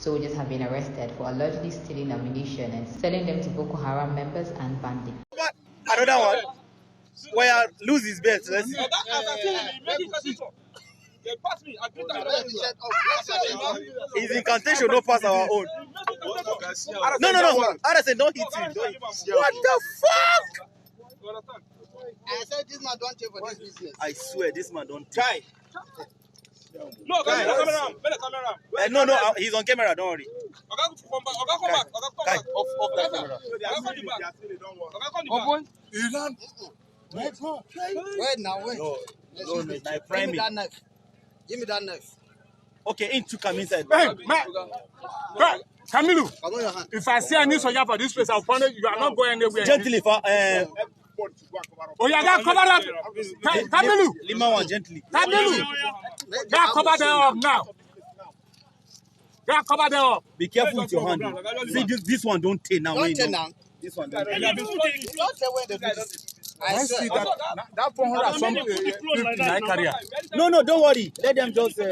Soldiers have been arrested for allegedly stealing ammunition and selling them to Boko Haram members and bandits. Another one. Where lose his bet. Let's see. His incantation don't pass our own. No. I said don't hit him. Don't hit him. What the fuck? I said this man don't take for this business. I swear this man don't take. No, camera. No, he's on camera. Don't worry. Come back. Off that camera. Wait now. No, Give me that knife. Give me that knife. Okay, in took him inside. Hey, man. Kamilu, Come on your hand. if I see any soldier for this place, I'll find it. You are not going anywhere. Gently, Oh, yeah, that cover up. Kamilu. Lima one gently. Kamilu. That cover them up now. That cover them up. Be careful with your hand. See, this one don't take now. Don't take now. This one don't take. Don't say when they do this. I See swear. that 400 something in my career. No, don't worry. Let them just so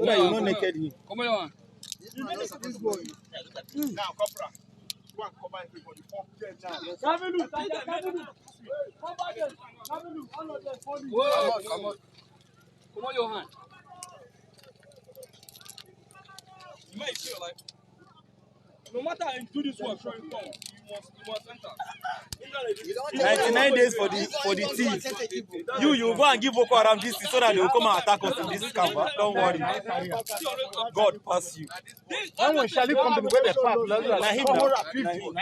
that you not naked him. Come on. This boy. Now, Copra. Go and cover everybody. Come on, your hand. You might feel like no matter how you do this work, you must enter. 99 days for the thieves. You go and give Boko Haram this so that they will come and attack us in this camp. Don't worry. God pass you. When we shall come to the way they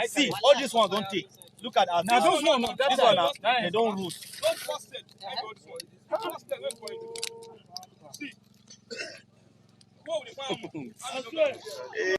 pass, See, all this one don't take. Look at us. Now, those one, This one now, they don't roost. Don't force it. See. What will you find?